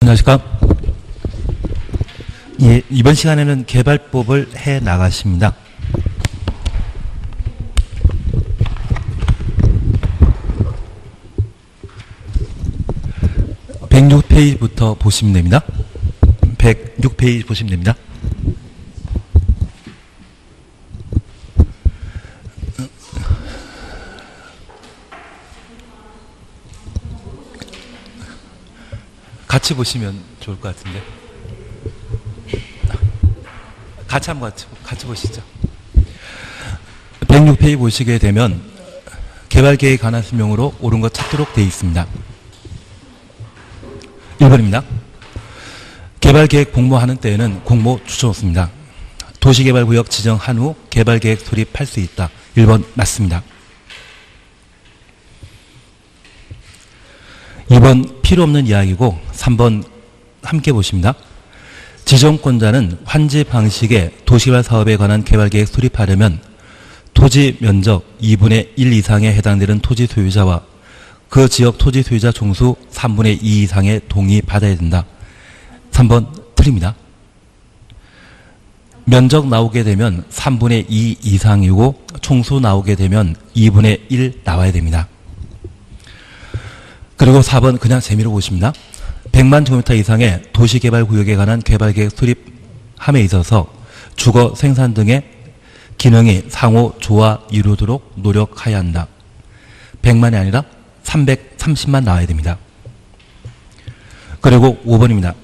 안녕하십니까. 예, 이번 시간에는 개발법을 해 나가십니다. (106페이지부터) 보시면 됩니다. 106페이지 보시면 됩니다. 같이 보시면 좋을 것 같은데. 같이 한번 같이 보시죠. 106페이지 보시게 되면 개발계획에 관한 설명으로 옳은 것 찾도록 되어 있습니다. 1번입니다. 개발계획 공모하는 때에는 공모 추천없습니다. 도시개발구역 지정한 후 개발계획 수립할 수 있다. 1번 맞습니다. 2번 필요 없는 이야기고 3번 함께 보십니다. 지정권자는 환지 방식의 도시개발 사업에 관한 개발계획 수립하려면 토지 면적 2분의 1 이상에 해당되는 토지 소유자와 그 지역 토지 소유자 종수 3분의 2 이상의 동의 받아야 된다. 3번 틀립니다. 면적 나오게 되면 3분의 2 이상이고 총수 나오게 되면 2분의 1 나와야 됩니다. 그리고 4번 그냥 재미로 보십니다. 100만 제곱미터 이상의 도시개발구역에 관한 개발계획 수립함에 있어서 주거 생산 등의 기능이 상호 조화 이루도록 노력해야 한다. 100만이 아니라 330만 나와야 됩니다. 그리고 5번입니다.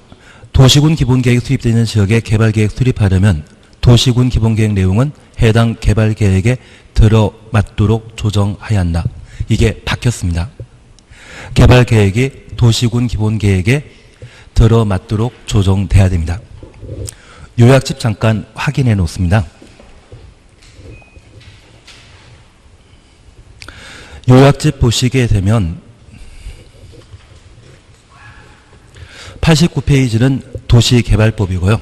도시군 기본계획 수립되는 지역에 개발계획 수립하려면 도시군 기본계획 내용은 해당 개발계획에 들어맞도록 조정해야 한다. 이게 바뀌었습니다. 개발계획이 도시군 기본계획에 들어맞도록 조정돼야 됩니다. 요약집 잠깐 확인해 놓습니다. 요약집 보시게 되면 89페이지는 도시개발법이고요.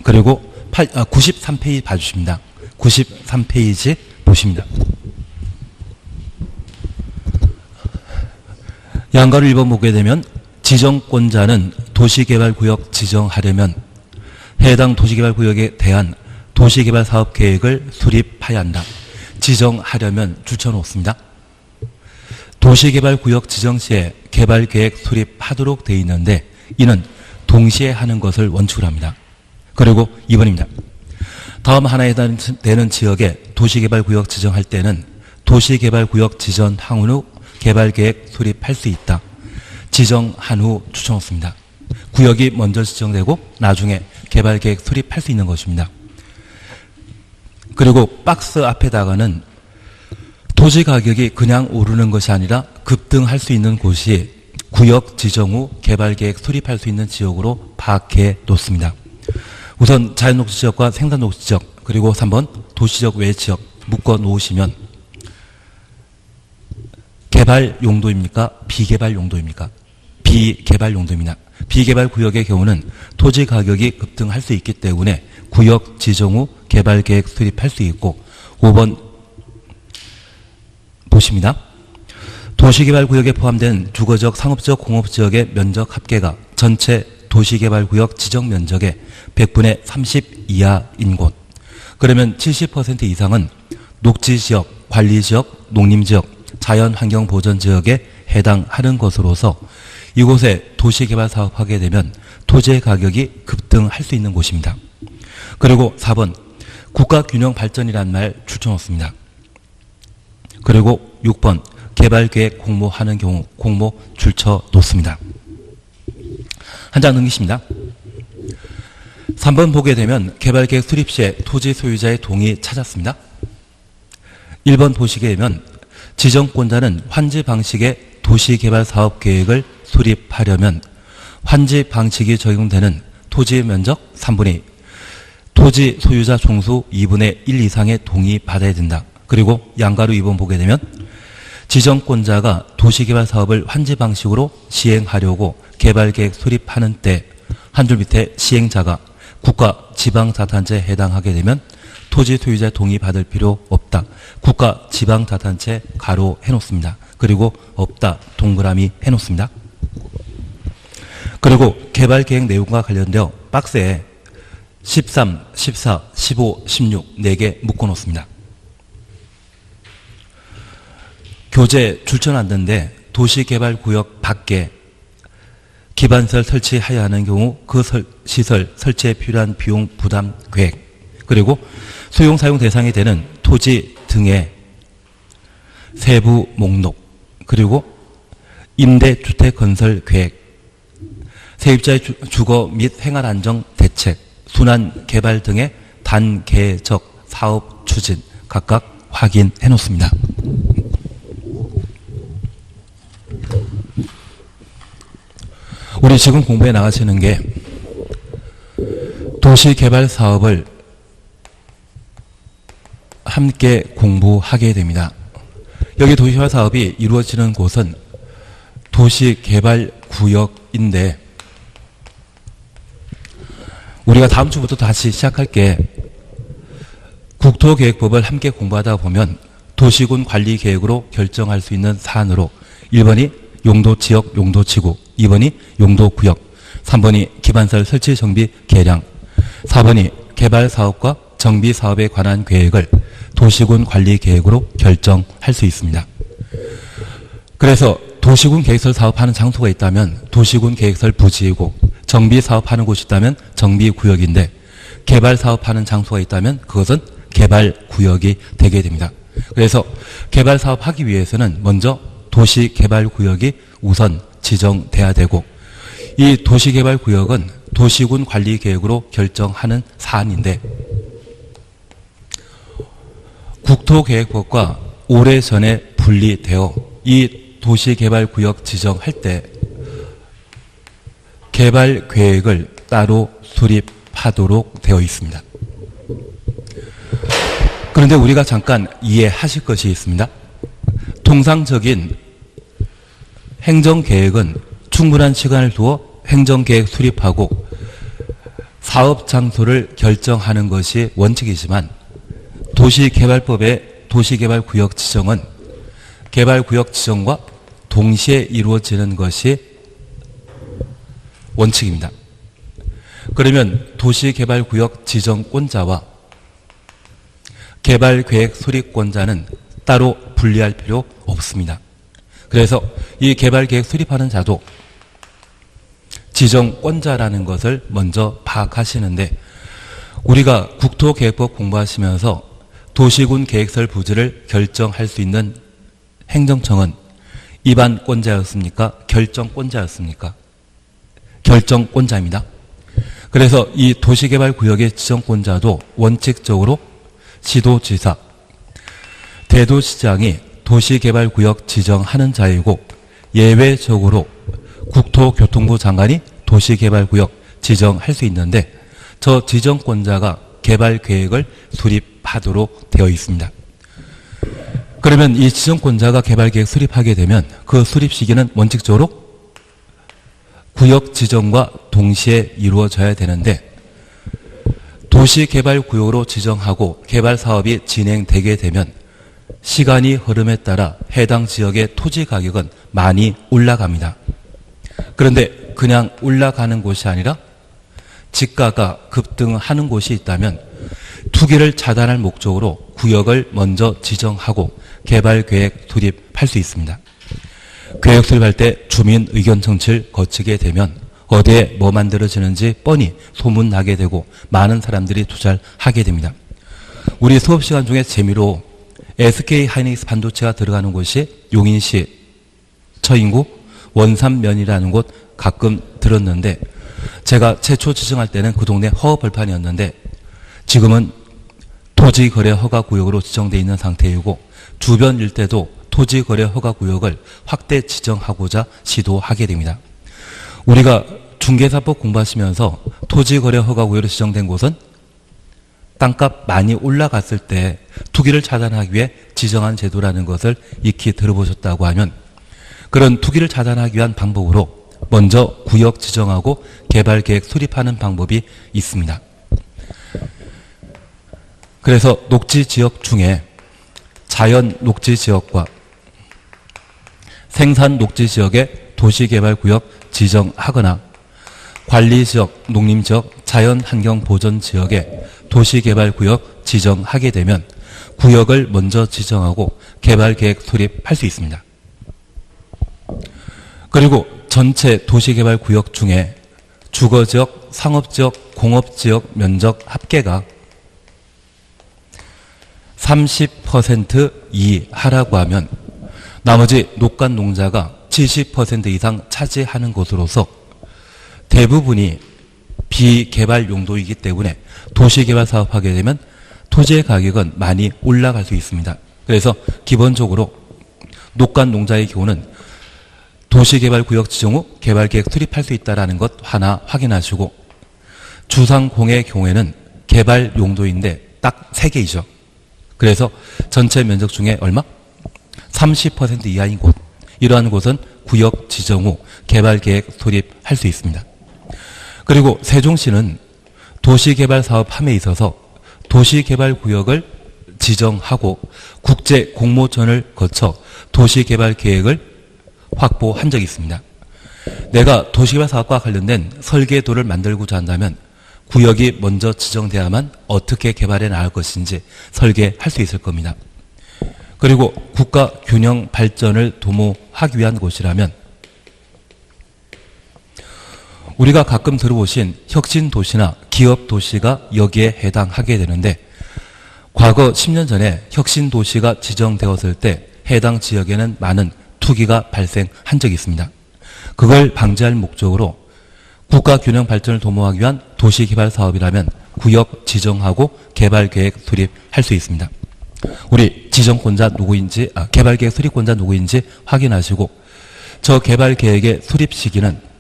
그리고 93페이지 봐주십니다. 93페이지 보십니다. 양가를 1번 보게 되면 지정권자는 도시개발구역 지정하려면 해당 도시개발구역에 대한 도시개발사업계획을 수립해야 한다. 지정하려면 줄쳐놓습니다. 도시개발구역 지정 시에 개발계획 수립하도록 되어 있는데 이는 동시에 하는 것을 원칙으로 합니다. 그리고 2번입니다. 다음 하나에 해당되는 지역에 도시개발구역 지정할 때는 도시개발구역 지정한 후 개발계획 수립할 수 있다. 지정한 후 추천없습니다. 구역이 먼저 지정되고 나중에 개발계획 수립할 수 있는 것입니다. 그리고 박스 앞에다가는 토지 가격이 그냥 오르는 것이 아니라 급등할 수 있는 곳이 구역 지정 후 개발계획 수립할 수 있는 지역으로 파악해 놓습니다. 우선 자연녹지지역과 생산녹지지역 그리고 3번 도시적 외지역 묶어 놓으시면 개발 용도입니까? 비개발 용도입니까? 비개발 용도입니다. 비개발 구역의 경우는 토지 가격이 급등할 수 있기 때문에 구역 지정 후 개발계획 수립할 수 있고 5번 보십니다. 도시개발구역에 포함된 주거적, 상업적, 공업지역의 면적 합계가 전체 도시개발구역 지정 면적의 100분의 30 이하인 곳. 그러면 70% 이상은 녹지지역, 관리지역, 농림지역, 자연환경보전지역에 해당하는 것으로서 이곳에 도시개발 사업하게 되면 토지의 가격이 급등할 수 있는 곳입니다. 그리고 4번 국가균형발전이라는 말 줄쳐놓습니다. 그리고 6번 개발계획 공모하는 경우 공모 줄쳐놓습니다. 한 장 넘기십니다. 3번 보게 되면 개발계획 수립 시에 토지 소유자의 동의 찾았습니다. 1번 보시게 되면 지정권자는 환지 방식의 도시개발 사업계획을 수립하려면 환지 방식이 적용되는 토지 면적 3분의 2, 토지 소유자 종수 2분의 1 이상의 동의 받아야 된다. 그리고 양가로 2번 보게 되면 지정권자가 도시개발 사업을 환지 방식으로 시행하려고 개발계획 수립하는 때 한 줄 밑에 시행자가 국가 지방자치단체에 해당하게 되면 토지 소유자의 동의 받을 필요 없다. 국가 지방자치단체 가로 해놓습니다. 그리고 없다 동그라미 해놓습니다. 그리고 개발 계획 내용과 관련되어 박스에 13, 14, 15, 16 4개 묶어놓습니다. 교재 출전 안 되는데 도시개발구역 밖에 기반시설 설치하여야 하는 경우 그 시설 설치에 필요한 비용 부담 계획, 그리고 소용 사용 대상이 되는 토지 등의 세부 목록, 그리고 임대주택 건설 계획, 세입자의 주거 및 생활 안정 대책, 순환 개발 등의 단계적 사업 추진 각각 확인해 놓습니다. 우리 지금 공부해 나가시는 게 도시개발 사업을 함께 공부하게 됩니다. 여기 도시개발 사업이 이루어지는 곳은 도시개발구역인데, 우리가 다음 주부터 다시 시작할 게 국토계획법을 함께 공부하다 보면 도시군 관리계획으로 결정할 수 있는 사안으로 1번이 용도지역 용도지구, 2번이 용도구역, 3번이 기반시설 설치 정비 계량, 4번이 개발사업과 정비사업에 관한 계획을 도시군 관리계획으로 결정할 수 있습니다. 그래서 도시군 계획설 사업하는 장소가 있다면 도시군 계획설 부지이고, 정비사업하는 곳이 있다면 정비구역인데, 개발사업하는 장소가 있다면 그것은 개발구역이 되게 됩니다. 그래서 개발사업하기 위해서는 먼저 도시개발구역이 우선 지정돼야 되고, 이 도시개발구역은 도시군 관리계획으로 결정하는 사안인데, 국토계획법과 오래전에 분리되어 이 도시개발구역 지정할 때 개발계획을 따로 수립하도록 되어 있습니다. 그런데 우리가 잠깐 이해하실 것이 있습니다. 통상적인 행정계획은 충분한 시간을 두어 행정계획 수립하고 사업 장소를 결정하는 것이 원칙이지만, 도시개발법의 도시개발구역 지정은 개발구역 지정과 동시에 이루어지는 것이 원칙입니다. 그러면 도시개발구역 지정권자와 개발계획 수립권자는 따로 분리할 필요 없습니다. 그래서 이 개발계획 수립하는 자도 지정권자라는 것을 먼저 파악하시는데, 우리가 국토계획법 공부하시면서 도시군 계획설 부지를 결정할 수 있는 행정청은 입안권자였습니까? 결정권자였습니까? 결정권자입니다. 그래서 이 도시개발구역의 지정권자도 원칙적으로 시도지사, 대도시장이 도시개발구역 지정하는 자이고, 예외적으로 국토교통부 장관이 도시개발구역 지정할 수 있는데, 저 지정권자가 개발계획을 수립하도록 되어 있습니다. 그러면 이 지정권자가 개발계획 수립하게 되면 그 수립 시기는 원칙적으로 구역 지정과 동시에 이루어져야 되는데, 도시개발구역으로 지정하고 개발사업이 진행되게 되면 시간이 흐름에 따라 해당 지역의 토지 가격은 많이 올라갑니다. 그런데 그냥 올라가는 곳이 아니라 지가가 급등하는 곳이 있다면 투기를 차단할 목적으로 구역을 먼저 지정하고 개발계획 수립할 수 있습니다. 계획 수립할 때 주민 의견 청취를 거치게 되면 어디에 뭐 만들어지는지 뻔히 소문나게 되고 많은 사람들이 투자를 하게 됩니다. 우리 수업 시간 중에 재미로 SK 하이닉스 반도체가 들어가는 곳이 용인시 처인구 원산면이라는 곳 가끔 들었는데, 제가 최초 지정할 때는 그 동네 허허벌판이었는데 지금은 토지거래 허가구역으로 지정되어 있는 상태이고, 주변 일대도 토지거래 허가구역을 확대 지정하고자 시도하게 됩니다. 우리가 중개사법 공부하시면서 토지거래 허가구역으로 지정된 곳은 땅값 많이 올라갔을 때 투기를 차단하기 위해 지정한 제도라는 것을 익히 들어보셨다고 하면, 그런 투기를 차단하기 위한 방법으로 먼저 구역 지정하고 개발계획 수립하는 방법이 있습니다. 그래서 녹지지역 중에 자연 녹지지역과 생산 녹지 지역에 도시개발구역 지정하거나 관리지역, 농림지역, 자연환경보전지역에 도시개발구역 지정하게 되면 구역을 먼저 지정하고 개발계획 수립할 수 있습니다. 그리고 전체 도시개발구역 중에 주거지역, 상업지역, 공업지역 면적 합계가 30% 이하라고 하면 나머지 녹간농자가 70% 이상 차지하는 것으로서 대부분이 비개발 용도이기 때문에 도시개발 사업하게 되면 토지의 가격은 많이 올라갈 수 있습니다. 그래서 기본적으로 녹간농자의 경우는 도시개발구역 지정 후 개발계획 수립할 수 있다는 것 하나 확인하시고, 주상공의 경우에는 개발 용도인데 딱 3개이죠. 그래서 전체 면적 중에 얼마? 30% 이하인 곳, 이러한 곳은 구역 지정 후 개발계획 수립할 수 있습니다. 그리고 세종시는 도시개발 사업함에 있어서 도시개발구역을 지정하고 국제 공모전을 거쳐 도시개발계획을 확보한 적이 있습니다. 내가 도시개발 사업과 관련된 설계도를 만들고자 한다면 구역이 먼저 지정돼야만 어떻게 개발해 나갈 것인지 설계할 수 있을 겁니다. 그리고 국가 균형 발전을 도모하기 위한 곳이라면 우리가 가끔 들어보신 혁신도시나 기업도시가 여기에 해당하게 되는데, 과거 10년 전에 혁신도시가 지정되었을 때 해당 지역에는 많은 투기가 발생한 적이 있습니다. 그걸 방지할 목적으로 국가 균형 발전을 도모하기 위한 도시개발 사업이라면 구역 지정하고 개발계획 수립할 수 있습니다. 우리 지정권자 누구인지, 개발계획 수립권자 누구인지 확인하시고, 저 개발계획의 수립 시기는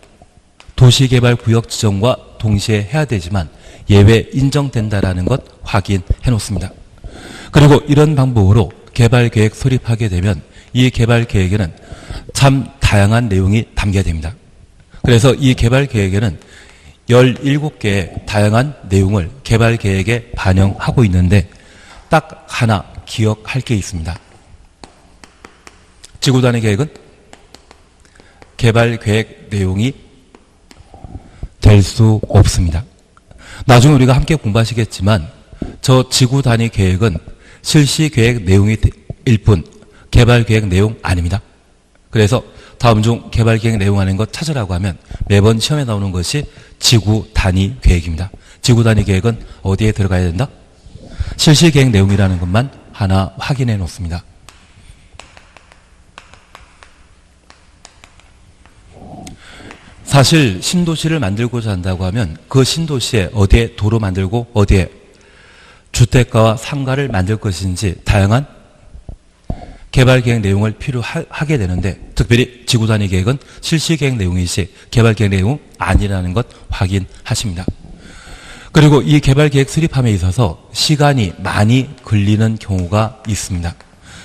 도시개발구역 지정과 동시에 해야 되지만 예외 인정된다라는 것 확인해 놓습니다. 그리고 이런 방법으로 개발계획 수립하게 되면 이 개발계획에는 참 다양한 내용이 담겨야 됩니다. 그래서 이 개발계획에는 17개의 다양한 내용을 개발계획에 반영하고 있는데 딱 하나 기억할 게 있습니다. 지구단위 계획은 개발계획 내용이 될 수 없습니다. 나중에 우리가 함께 공부하시겠지만 저 지구단위 계획은 실시계획 내용일 뿐 개발계획 내용 아닙니다. 그래서 다음 중 개발계획 내용 아닌 것 찾으라고 하면 매번 시험에 나오는 것이 지구단위 계획입니다. 지구단위 계획은 어디에 들어가야 된다? 실시계획 내용이라는 것만 하나 확인해 놓습니다. 사실 신도시를 만들고자 한다고 하면 그 신도시에 어디에 도로 만들고 어디에 주택가와 상가를 만들 것인지 다양한 개발계획 내용을 필요하게 되는데, 특별히 지구단위 계획은 실시계획 내용이지 개발계획 내용 아니라는 것 확인하십니다. 그리고 이 개발계획 수립함에 있어서 시간이 많이 걸리는 경우가 있습니다.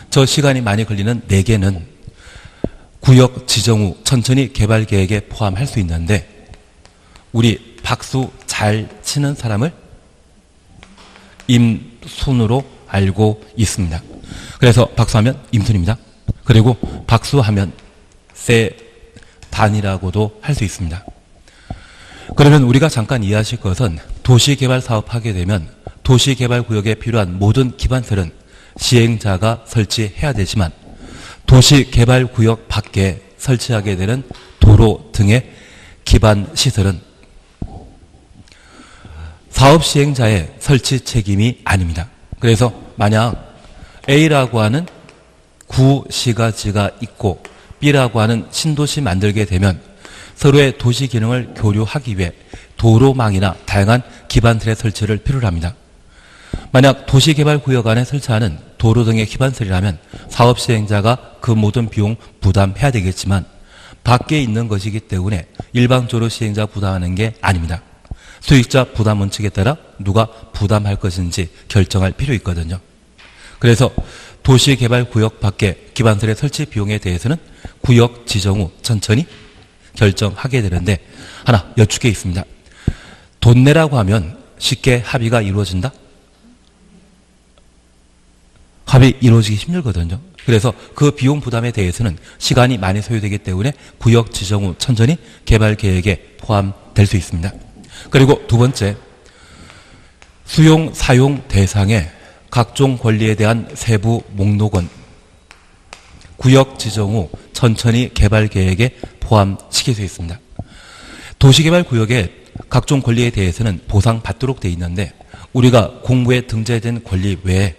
저 시간이 많이 걸리는 4개는 구역 지정 후 천천히 개발계획에 포함할 수 있는데, 우리 박수 잘 치는 사람을 임순으로 알고 있습니다. 그래서 박수하면 임순입니다. 그리고 박수하면 세단이라고도 할 수 있습니다. 그러면 우리가 잠깐 이해하실 것은 도시개발 사업하게 되면 도시개발구역에 필요한 모든 기반설은 시행자가 설치해야 되지만 도시개발구역 밖에 설치하게 되는 도로 등의 기반시설은 사업시행자의 설치 책임이 아닙니다. 그래서 만약 A라고 하는 구시가지가 있고 B라고 하는 신도시 만들게 되면 서로의 도시 기능을 교류하기 위해 도로망이나 다양한 기반설의 설치를 필요로 합니다. 만약 도시개발구역 안에 설치하는 도로 등의 기반설이라면 사업시행자가 그 모든 비용 부담해야 되겠지만 밖에 있는 것이기 때문에 일방적으로 시행자 부담하는 게 아닙니다. 수익자 부담 원칙에 따라 누가 부담할 것인지 결정할 필요 있거든요. 그래서 도시개발구역 밖에 기반설의 설치 비용에 대해서는 구역 지정 후 천천히 결정하게 되는데, 하나 여쭙게 게 있습니다. 돈 내라고 하면 쉽게 합의가 이루어진다? 합의 이루어지기 힘들거든요. 그래서 그 비용 부담에 대해서는 시간이 많이 소요되기 때문에 구역 지정 후 천천히 개발 계획에 포함될 수 있습니다. 그리고 두 번째, 수용 사용 대상의 각종 권리에 대한 세부 목록은 구역 지정 후 천천히 개발 계획에 포함시킬 수 있습니다. 도시개발구역의 각종 권리에 대해서는 보상받도록 되어 있는데 우리가 공부에 등재된 권리 외에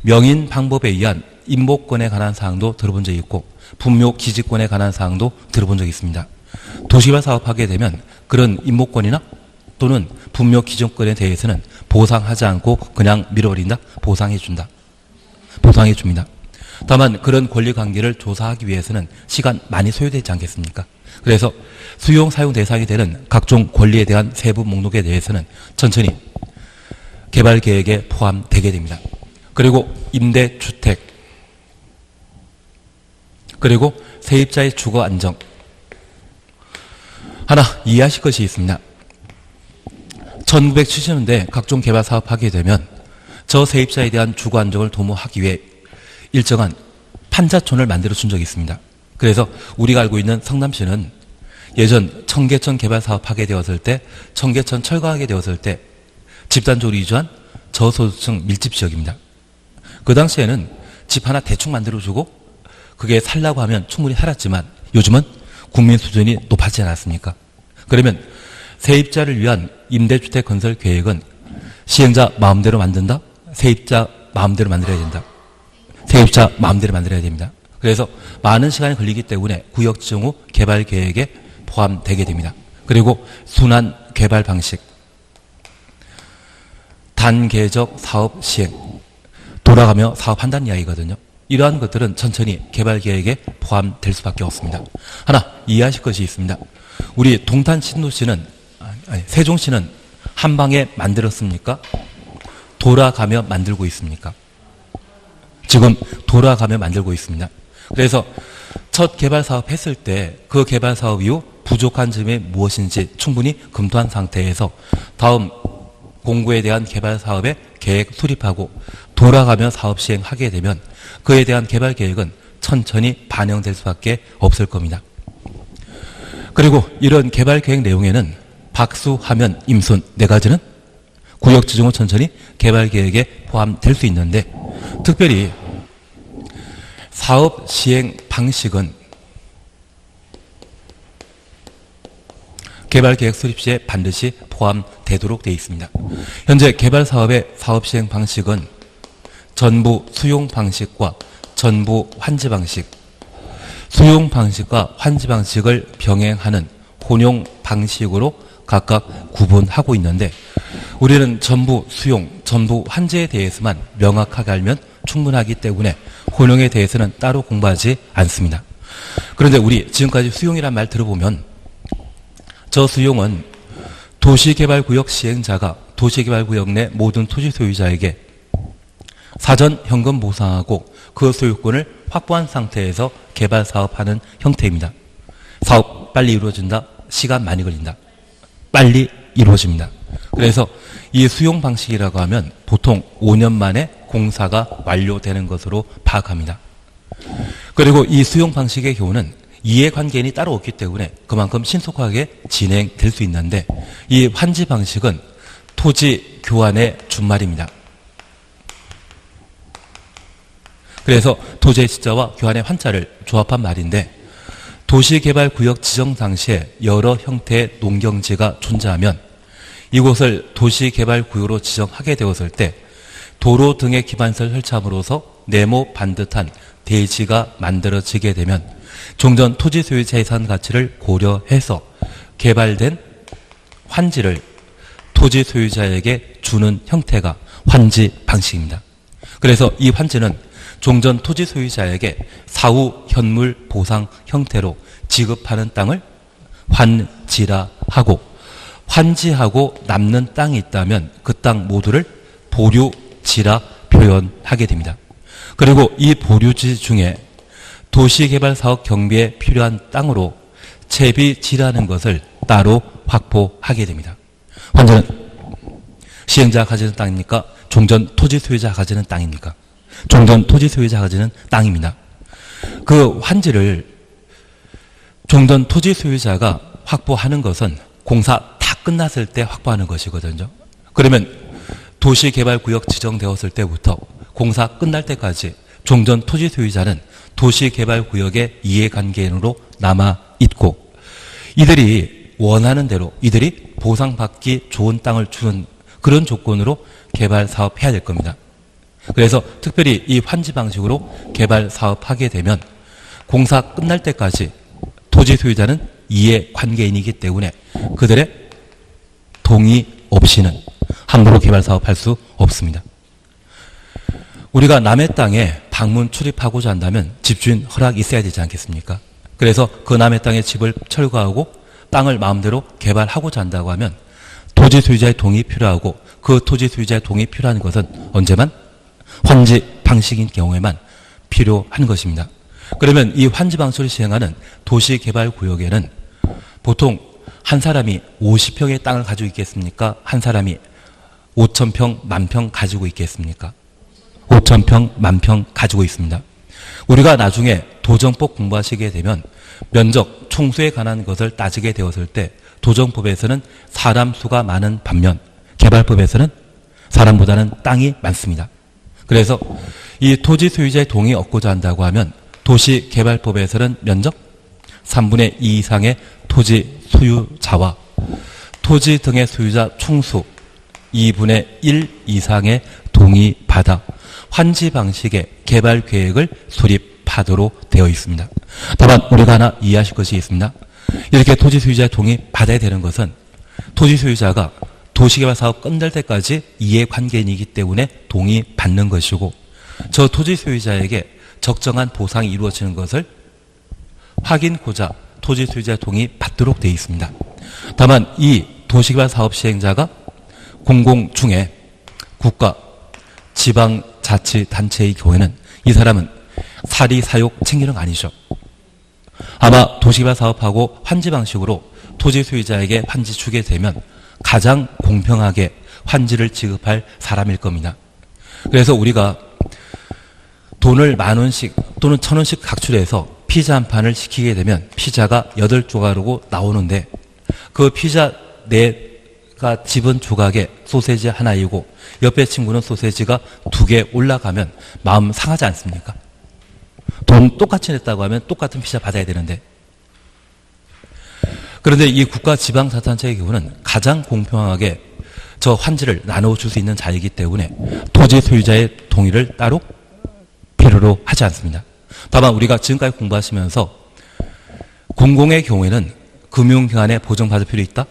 명인 방법에 의한 임목권에 관한 사항도 들어본 적이 있고 분묘 기지권에 관한 사항도 들어본 적이 있습니다. 도시개발 사업하게 되면 그런 임목권이나 또는 분묘 기준권에 대해서는 보상하지 않고 그냥 밀어버린다? 보상해준다. 보상해줍니다. 다만 그런 권리관계를 조사하기 위해서는 시간 많이 소요되지 않겠습니까? 그래서 수용 사용 대상이 되는 각종 권리에 대한 세부 목록에 대해서는 천천히 개발 계획에 포함되게 됩니다. 그리고 임대주택, 그리고 세입자의 주거 안정. 하나 이해하실 것이 있습니다. 1970년대 각종 개발 사업하게 되면 저 세입자에 대한 주거 안정을 도모하기 위해 일정한 판자촌을 만들어 준 적이 있습니다. 그래서 우리가 알고 있는 성남시는 예전 청계천 개발 사업하게 되었을 때, 청계천 철거하게 되었을 때 집단적으로 이주한 저소득층 밀집 지역입니다. 그 당시에는 집 하나 대충 만들어주고 그게 살라고 하면 충분히 살았지만 요즘은 국민 수준이 높아지지 않았습니까? 그러면 세입자를 위한 임대주택 건설 계획은 시행자 마음대로 만든다? 세입자 마음대로 만들어야 된다. 세입자 마음대로 만들어야 됩니다. 그래서 많은 시간이 걸리기 때문에 구역 지정 후 개발 계획에 포함되게 됩니다. 그리고 순환 개발 방식, 단계적 사업 시행, 돌아가며 사업한다는 이야기거든요. 이러한 것들은 천천히 개발 계획에 포함될 수밖에 없습니다. 하나 이해하실 것이 있습니다. 우리 동탄 신도시는, 세종시는 한 방에 만들었습니까? 돌아가며 만들고 있습니까? 지금 돌아가며 만들고 있습니다. 그래서 첫 개발 사업 했을 때 그 개발 사업 이후 부족한 점이 무엇인지 충분히 검토한 상태에서 다음 공구에 대한 개발 사업에 계획 수립하고 돌아가며 사업 시행하게 되면 그에 대한 개발 계획은 천천히 반영될 수밖에 없을 겁니다. 그리고 이런 개발 계획 내용에는 박수하면 임순 네 가지는 구역 지정 후 천천히 개발 계획에 포함될 수 있는데 특별히 사업 시행 방식은 개발 계획 수립 시에 반드시 포함되도록 되어 있습니다. 현재 개발 사업의 사업 시행 방식은 전부 수용 방식과 전부 환지 방식, 수용 방식과 환지 방식을 병행하는 혼용 방식으로 각각 구분하고 있는데 우리는 전부 수용, 전부 환지에 대해서만 명확하게 알면 충분하기 때문에 혼용에 대해서는 따로 공부하지 않습니다. 그런데 우리 지금까지 수용이란 말 들어보면 저 수용은 도시개발구역 시행자가 도시개발구역 내 모든 토지 소유자에게 사전 현금 보상하고 그 소유권을 확보한 상태에서 개발 사업하는 형태입니다. 사업 빨리 이루어진다. 시간 많이 걸린다. 빨리 이루어집니다. 그래서 이 수용 방식이라고 하면 보통 5년 만에 공사가 완료되는 것으로 파악합니다. 그리고 이 수용 방식의 경우는 이해관계인이 따로 없기 때문에 그만큼 신속하게 진행될 수 있는데 이 환지 방식은 토지 교환의 준말입니다. 그래서 토지의 시자와 교환의 환자를 조합한 말인데 도시개발구역 지정 당시에 여러 형태의 농경지가 존재하면 이곳을 도시개발구역으로 지정하게 되었을 때 도로 등의 기반시설 설치함으로써 네모 반듯한 대지가 만들어지게 되면 종전 토지 소유 재산 가치를 고려해서 개발된 환지를 토지 소유자에게 주는 형태가 환지 방식입니다. 그래서 이 환지는 종전 토지 소유자에게 사후 현물 보상 형태로 지급하는 땅을 환지라 하고 환지하고 남는 땅이 있다면 그 땅 모두를 보류지라 표현하게 됩니다. 그리고 이 보류지 중에 도시개발사업 경비에 필요한 땅으로 채비지라는 것을 따로 확보하게 됩니다. 환자는 시행자가 가지는 땅입니까? 종전 토지 소유자가 가지는 땅입니까? 종전 토지 소유자가 가지는 땅입니다. 그 환지를 종전 토지 소유자가 확보하는 것은 공사 다 끝났을 때 확보하는 것이거든요. 그러면 도시개발구역 지정되었을 때부터 공사 끝날 때까지 종전 토지 소유자는 도시개발구역의 이해관계인으로 남아있고 이들이 원하는 대로 이들이 보상받기 좋은 땅을 주는 그런 조건으로 개발사업해야 될 겁니다. 그래서 특별히 이 환지 방식으로 개발사업하게 되면 공사 끝날 때까지 토지 소유자는 이해관계인이기 때문에 그들의 동의 없이는 함부로 개발사업할 수 없습니다. 우리가 남의 땅에 방문 출입하고자 한다면 집주인 허락이 있어야 되지 않겠습니까? 그래서 그 남의 땅에 집을 철거하고 땅을 마음대로 개발하고자 한다고 하면 토지 소유자의 동의 필요하고 그 토지 소유자의 동의 필요한 것은 언제만? 환지 방식인 경우에만 필요한 것입니다. 그러면 이 환지 방식을 시행하는 도시개발구역에는 보통 한 사람이 50평의 땅을 가지고 있겠습니까? 한 사람이 5,000평, 10,000평 가지고 있겠습니까? 5,000평, 10,000평 가지고 있습니다. 우리가 나중에 도정법 공부하시게 되면 면적, 총수에 관한 것을 따지게 되었을 때 도정법에서는 사람 수가 많은 반면 개발법에서는 사람보다는 땅이 많습니다. 그래서 이 토지 소유자의 동의 얻고자 한다고 하면 도시개발법에서는 면적 3분의 2 이상의 토지 소유자와 토지 등의 소유자 총수 2분의 1 이상의 동의받아 환지 방식의 개발 계획을 수립하도록 되어 있습니다. 다만 우리가 하나 이해하실 것이 있습니다. 이렇게 토지 소유자의 동의 받아야 되는 것은 토지 소유자가 도시개발 사업 끝날 때까지 이해관계인이기 때문에 동의받는 것이고 저 토지 소유자에게 적정한 보상이 이루어지는 것을 확인코자 토지 소유자 동의받도록 되어 있습니다. 다만 이 도시개발 사업 시행자가 공공 중에 국가, 지방자치단체의 경우에는 이 사람은 사리사욕 챙기는 거 아니죠. 아마 도시개발 사업하고 환지 방식으로 토지 소유자에게 환지 주게 되면 가장 공평하게 환지를 지급할 사람일 겁니다. 그래서 우리가 돈을 10,000원씩 또는 1,000원씩 각출해서 피자 한 판을 시키게 되면 피자가 8조각으로 나오는데 그 피자 내가 집은 조각에 소세지 하나이고 옆에 친구는 소세지가 2개 올라가면 마음 상하지 않습니까? 돈 똑같이 냈다고 하면 똑같은 피자 받아야 되는데 그런데 이 국가 지방자치단체의 경우는 가장 공평하게 저 환지를 나눠줄 수 있는 자이기 때문에 토지 소유자의 동의를 따로 필요로 하지 않습니다. 다만 우리가 지금까지 공부하시면서 공공의 경우에는 금융기관에 보증받을 필요 있다?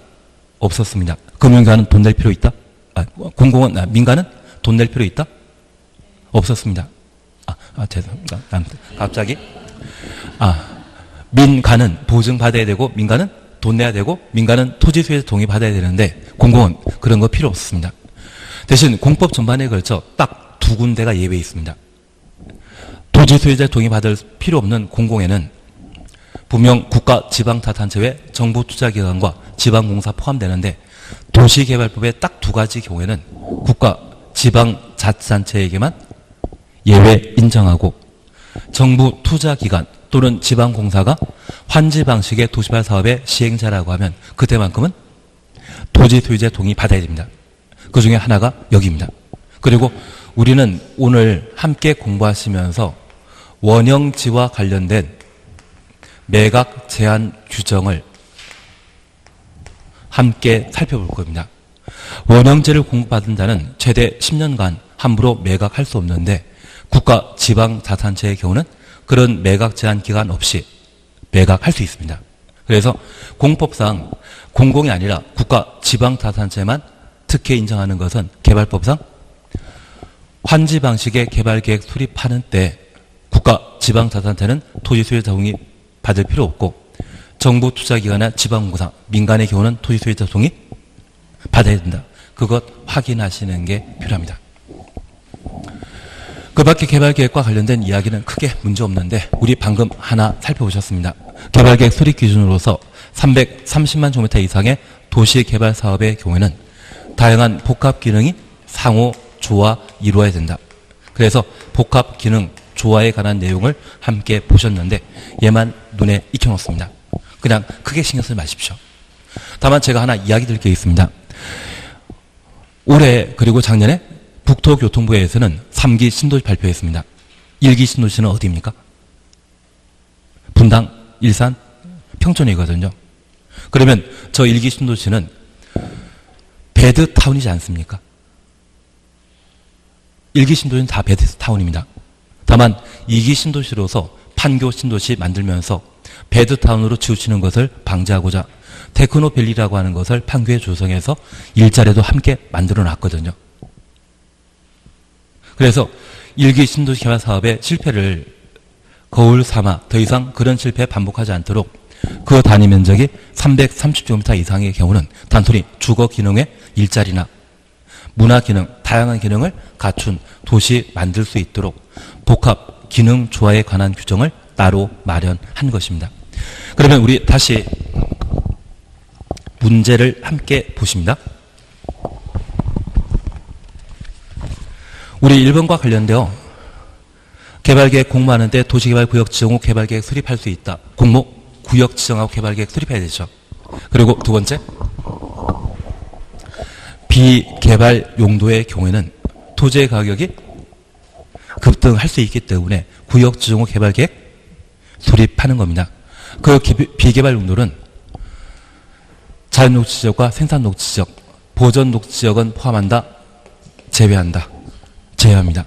없었습니다. 금융기관은 돈 낼 필요 있다? 민간은 돈 낼 필요 있다? 없었습니다. 죄송합니다. 갑자기. 민간은 보증받아야 되고 민간은 돈 내야 되고 민간은 토지 소유자 동의 받아야 되는데 공공은 그런 거 필요 없습니다. 대신 공법 전반에 걸쳐 딱 두 군데가 예외 있습니다. 토지 소유자 동의 받을 필요 없는 공공에는 분명 국가 지방자치단체 외 정부 투자기관과 지방공사 포함되는데 도시개발법의 딱 두 가지 경우에는 국가 지방자치단체에게만 예외 인정하고 정부 투자기관 또는 지방공사가 환지 방식의 도시개발 사업의 시행자라고 하면 그때만큼은 토지 소유자 동의 받아야 됩니다. 그 중에 하나가 여기입니다. 그리고 우리는 오늘 함께 공부하시면서 원형지와 관련된 매각 제한 규정을 함께 살펴볼 겁니다. 원형지를 공급받은 자는 최대 10년간 함부로 매각할 수 없는데 국가 지방자치단체의 경우는 그런 매각 제한 기간 없이 매각할 수 있습니다. 그래서 공법상 공공이 아니라 국가 지방자치단체만 특혜 인정하는 것은 개발법상 환지 방식의 개발계획 수립하는 때 국가 지방자치단체는 토지 소유자 동의 받을 필요 없고 정부 투자기관이나 지방공사, 민간의 경우는 토지 소유자 동의 받아야 된다. 그것 확인하시는 게 필요합니다. 그 밖에 개발계획과 관련된 이야기는 크게 문제없는데 우리 방금 하나 살펴보셨습니다. 개발계획 수립 기준으로서 330만 제곱미터 이상의 도시개발 사업의 경우에는 다양한 복합 기능이 상호 조화 이루어야 된다. 그래서 복합 기능 조화에 관한 내용을 함께 보셨는데 얘만 눈에 익혀놓습니다. 그냥 크게 신경 쓰지 마십시오. 다만 제가 하나 이야기 드릴 게 있습니다. 올해 그리고 작년에 국토교통부에서는 3기 신도시 발표했습니다. 1기 신도시는 어디입니까? 분당, 일산, 평촌이거든요. 그러면 저 1기 신도시는 배드타운이지 않습니까? 1기 신도시는 다 배드타운입니다. 다만 2기 신도시로서 판교 신도시 만들면서 배드타운으로 치우치는 것을 방지하고자 테크노밸리라고 하는 것을 판교에 조성해서 일자리도 함께 만들어 놨거든요. 그래서 1기 신도시 개발 사업의 실패를 거울 삼아 더 이상 그런 실패 반복하지 않도록 그 단위 면적이 330제곱미터 이상의 경우는 단순히 주거 기능의 일자리나 문화 기능, 다양한 기능을 갖춘 도시 만들 수 있도록 복합 기능 조화에 관한 규정을 따로 마련한 것입니다. 그러면 우리 다시 문제를 함께 보십니다. 우리 1번과 관련되어 개발계획 공모하는데 도시개발구역 지정 후 개발계획 수립할 수 있다. 공모, 구역 지정하고 개발계획 수립해야 되죠. 그리고 두 번째, 비개발 용도의 경우에는 토지의 가격이 급등할 수 있기 때문에 구역 지정 후 개발계획 수립하는 겁니다. 그 비개발 용도는 자연녹지지역과 생산녹지지역, 보전녹지지역은 포함한다, 제외한다, 제외합니다.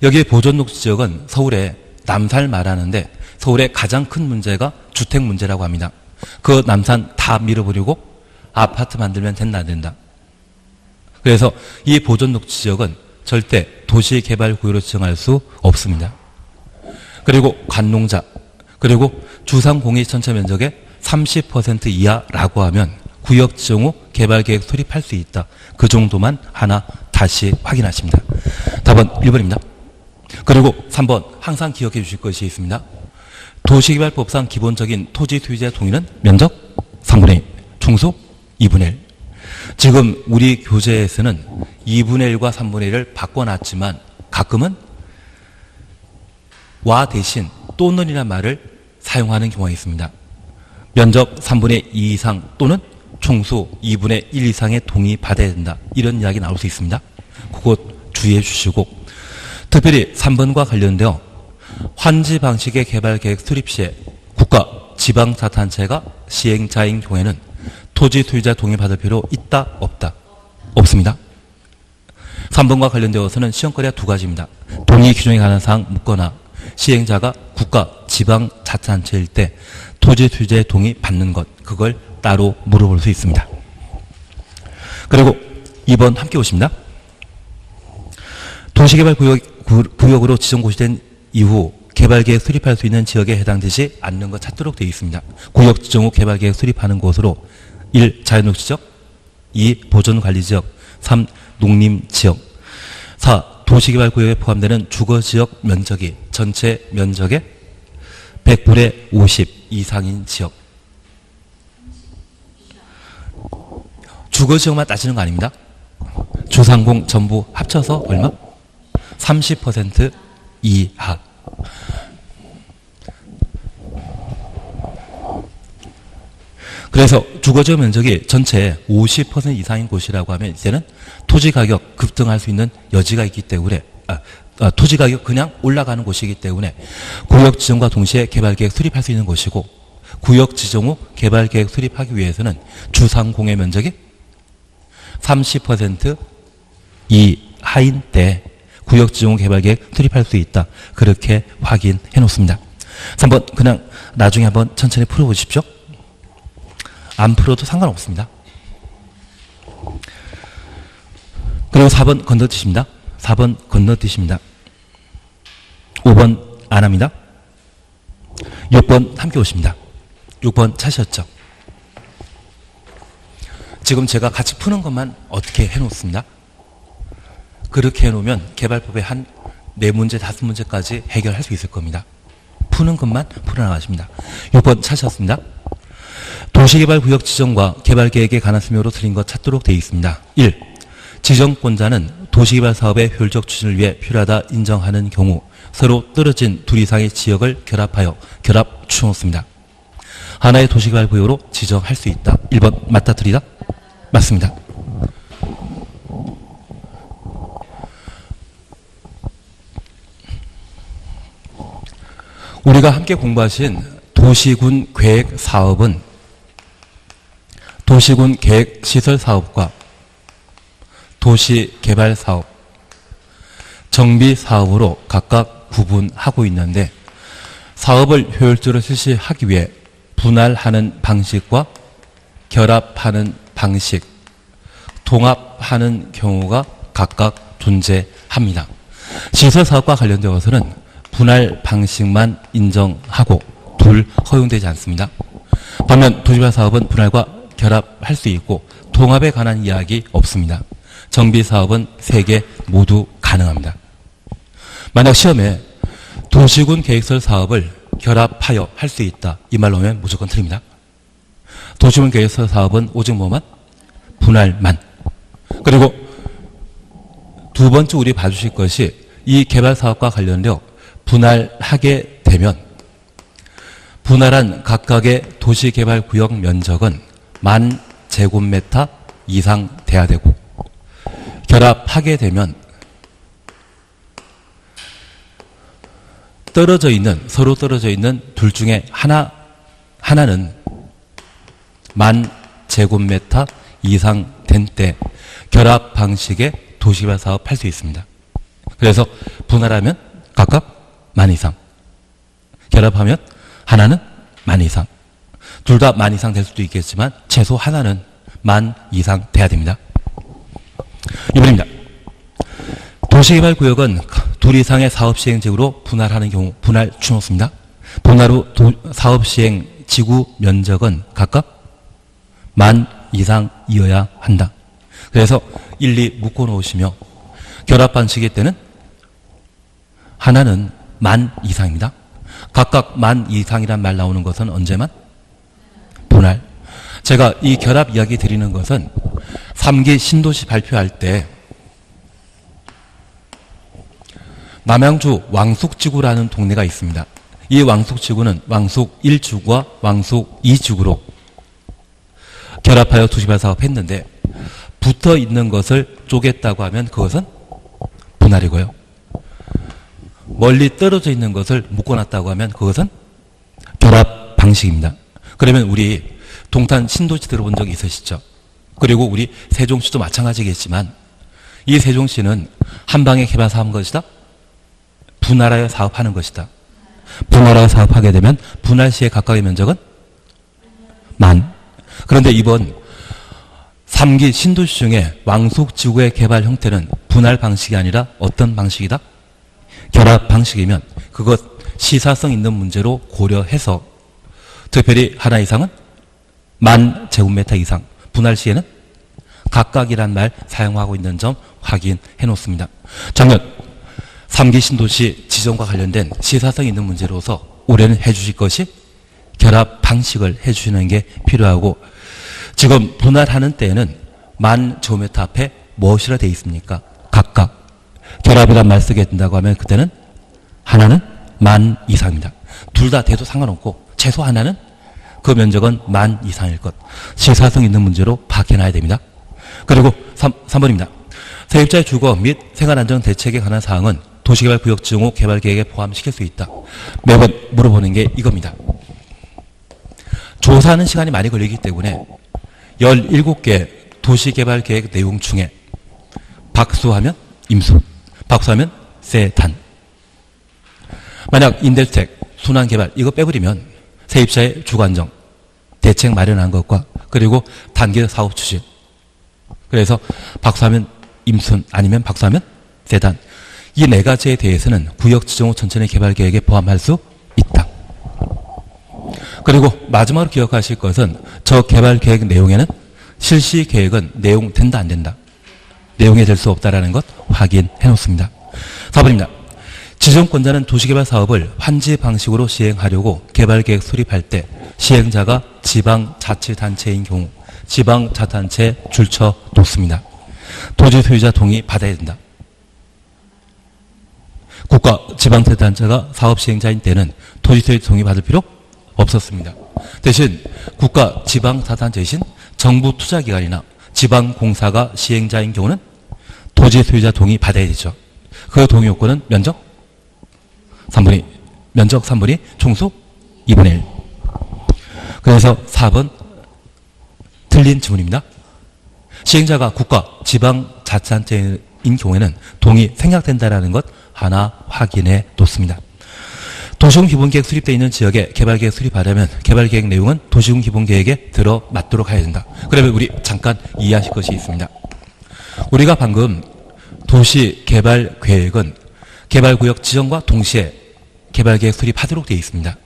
여기에 보전녹지지역은 서울의 남산을 말하는데 서울의 가장 큰 문제가 주택 문제라고 합니다. 그 남산 다 밀어버리고 아파트 만들면 된다, 안 된다. 그래서 이 보전녹지지역은 절대 도시개발구역으로 지정할 수 없습니다. 그리고 관농자, 그리고 주상공의 전체 면적의 30% 이하라고 하면 구역 지정 후 개발계획 수립할 수 있다. 그 정도만 하나 다시 확인하십니다. 답은 1번입니다. 그리고 3번 항상 기억해 주실 것이 있습니다. 도시개발법상 기본적인 토지 소유자의 동의는 면적 3분의 1, 총수 2분의 1. 지금 우리 교재에서는 2분의 1과 3분의 1을 바꿔놨지만 가끔은 와 대신 또는이라는 말을 사용하는 경우가 있습니다. 면적 3분의 2 이상 또는 총수 2분의 1 이상의 동의 받아야 된다. 이런 이야기 나올 수 있습니다. 그것 주의해 주시고 특별히 3번과 관련되어 환지 방식의 개발계획 수립 시에 국가, 지방자치단체가 시행자인 경우에는 토지 소유자 동의 받을 필요 있다, 없다? 없습니다. 3번과 관련되어서는 시험거리가 두 가지입니다. 동의 규정에 관한 사항 묻거나 시행자가 국가, 지방자치단체일 때 토지 소유자의 동의 받는 것, 그걸 따로 물어볼 수 있습니다. 그리고 2번 함께 오십니다. 도시개발구역으로 지정고시된 이후 개발계획 수립할 수 있는 지역에 해당되지 않는 것 찾도록 되어 있습니다. 구역 지정 후 개발계획 수립하는 곳으로 1. 자연녹지지역, 2. 보전관리지역, 3. 농림지역, 4. 도시개발구역에 포함되는 주거지역 면적이 전체 면적의 100분의 50 이상인 지역. 주거지역만 따지는 거 아닙니다. 주상공 전부 합쳐서 얼마? 30% 이하. 그래서 주거지역 면적이 전체 50% 이상인 곳이라고 하면 이제는 토지 가격 급등할 수 있는 여지가 있기 때문에 토지 가격 그냥 올라가는 곳이기 때문에 구역 지정과 동시에 개발계획 수립할 수 있는 곳이고 구역 지정 후 개발계획 수립하기 위해서는 주상공의 면적이 30% 이하인 때 구역 지정 후 개발계획 수립할 수 있다. 그렇게 확인해 놓습니다. 3번 그냥 나중에 한번 천천히 풀어보십시오. 안 풀어도 상관없습니다. 그리고 4번 건너뛰십니다. 4번 건너뛰십니다. 5번 안 합니다. 6번 함께 오십니다. 6번 찾으셨죠? 지금 제가 같이 푸는 것만 어떻게 해놓습니다. 그렇게 해놓으면 개발법의 한 4문제, 5문제까지 해결할 수 있을 겁니다. 푸는 것만 풀어나가십니다. 6번 찾으셨습니다. 도시개발구역 지정과 개발계획에 관한 설명으로 틀린 것 찾도록 되어 있습니다. 1. 지정권자는 도시개발 사업의 효율적 추진을 위해 필요하다 인정하는 경우 서로 떨어진 둘 이상의 지역을 결합하여 결합 추진했습니다. 하나의 도시개발 구역으로 지정할 수 있다. 1번 맞다 틀리다? 맞습니다. 우리가 함께 공부하신 도시군 계획 사업은 도시군 계획 시설 사업과 도시 개발 사업, 정비 사업으로 각각 구분하고 있는데 사업을 효율적으로 실시하기 위해 분할하는 방식과 결합하는 방식, 통합하는 경우가 각각 존재합니다. 시설 사업과 관련되어서는 분할 방식만 인정하고 둘 허용되지 않습니다. 반면 도시개발 사업은 분할과 결합할 수 있고 통합에 관한 이야기 없습니다. 정비 사업은 3개 모두 가능합니다. 만약 시험에 도시군 계획설 사업을 결합하여 할 수 있다. 이 말로 하면 무조건 틀립니다. 도시군 계획설 사업은 오직 뭐만? 분할만. 그리고 두 번째 우리 봐주실 것이 이 개발 사업과 관련되어 분할하게 되면 분할한 각각의 도시개발구역 면적은 10,000제곱미터 이상 돼야 되고 결합하게 되면 서로 떨어져 있는 둘 중에 하나는 10,000제곱미터 이상 된 때 결합 방식의 도시개발 사업 할 수 있습니다. 그래서 분할하면 각각 10,000 이상, 결합하면 하나는 10,000 이상. 둘 다 10,000 이상 될 수도 있겠지만 최소 하나는 10,000 이상 돼야 됩니다. 2번입니다. 도시개발구역은 둘 이상의 사업시행지구로 분할하는 경우 분할 추놓습니다. 분할 후 사업시행 지구 면적은 각각 10,000 이상이어야 한다. 그래서 1, 2 묶어놓으시며 결합 방식일 때는 하나는 10,000 이상입니다. 각각 10,000 이상이란 말 나오는 것은 언제만? 분할. 제가 이 결합 이야기 드리는 것은 3기 신도시 발표할 때 남양주 왕숙지구라는 동네가 있습니다. 이 왕숙지구는 왕숙 1지구와 왕숙 2지구로 결합하여 도시개발 사업했는데 붙어 있는 것을 쪼갰다고 하면 그것은 분할이고요. 멀리 떨어져 있는 것을 묶어놨다고 하면 그것은 결합 방식입니다. 그러면 우리 동탄 신도시 들어본 적 있으시죠? 그리고 우리 세종시도 마찬가지겠지만 이 세종시는 한 방에 개발 사업한 것이다? 분할하여 사업하는 것이다. 분할하여 사업하게 되면 분할 시의 각각의 면적은 10,000. 그런데 이번 3기 신도시 중에 왕숙지구의 개발 형태는 분할 방식이 아니라 어떤 방식이다? 결합 방식이면 그것 시사성 있는 문제로 고려해서 특별히 하나 이상은 10,000제곱미터 이상, 분할 시에는 각각이란 말 사용하고 있는 점 확인해 놓습니다. 작년 3기 신도시 지정과 관련된 시사성 있는 문제로서 올해는 해주실 것이 결합 방식을 해주시는 게 필요하고 지금 분할하는 때에는 10,000제곱미터 앞에 무엇이라 되어 있습니까? 각각. 결합이란 말 쓰게 된다고 하면 그때는 하나는 10,000 이상입니다. 둘 다 돼도 상관없고 최소 하나는 그 면적은 10,000 이상일 것. 시사성 있는 문제로 파악해놔야 됩니다. 그리고 3번입니다. 세입자의 주거 및 생활안정 대책에 관한 사항은 도시개발구역 지정 후 개발계획에 포함시킬 수 있다. 매번 물어보는 게 이겁니다. 조사하는 시간이 많이 걸리기 때문에 17개 도시개발계획 내용 중에 박수하면 임수, 박수하면 세단. 만약 임대주택, 순환개발 이거 빼버리면 세입자의 주거안정, 대책 마련한 것과 그리고 단계 사업 추진. 그래서 박수하면 임순 아니면 박수하면 세단. 이 네 가지에 대해서는 구역 지정 후 천천히 개발 계획에 포함할 수 있다. 그리고 마지막으로 기억하실 것은 저 개발 계획 내용에는 실시 계획은 내용 된다 안 된다. 내용이 될 수 없다라는 것 확인해 놓습니다. 4번입니다. 지정권자는 도시개발 사업을 환지 방식으로 시행하려고 개발계획 수립할 때 시행자가 지방자치단체인 경우 지방자치단체에 줄쳐 놓습니다. 토지 소유자 동의 받아야 된다. 국가 지방자치단체가 사업 시행자인 때는 토지소유 동의 받을 필요 없었습니다. 대신 국가 지방자치단체이신 정부 투자기관이나 지방공사가 시행자인 경우는 토지소유자 동의 받아야 되죠. 그 동의 요건은 면적 3분의 2, 면적 3분의 2, 총수 2분의 1. 그래서 4번 틀린 지문입니다. 시행자가 국가 지방자치단체인 경우에는 동의 생략된다는 것 하나 확인해 놓습니다. 도시군 기본계획 수립되어 있는 지역에 개발계획 수립하려면 개발계획 내용은 도시군 기본계획에 들어맞도록 해야 된다. 그러면 우리 잠깐 이해하실 것이 있습니다. 우리가 방금 도시개발계획은 개발구역 지정과 동시에 개발계획 수립하도록 되어 있습니다.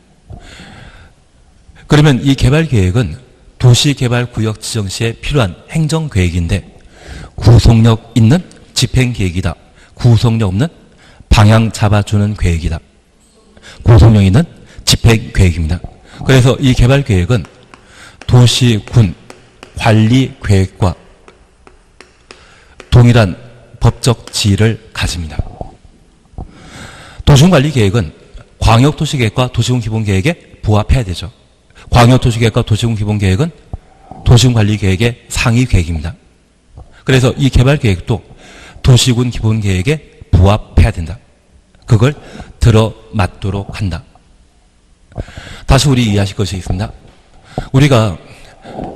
그러면 이 개발계획은 도시개발구역 지정 시에 필요한 행정계획인데 구속력 있는 집행계획이다. 구속력 없는 방향 잡아주는 계획이다. 구속력 있는 집행계획입니다. 그래서 이 개발계획은 도시군 관리계획과 동일한 법적 지위를 가집니다. 도시군관리계획은 광역도시계획과 도시군 기본계획에 부합해야 되죠. 광역도시계획과 도시군 기본계획은 도시군관리계획의 상위 계획입니다. 그래서 이 개발계획도 도시군 기본계획에 부합해야 된다. 그걸 들어맞도록 한다. 다시 우리 이해하실 것이 있습니다. 우리가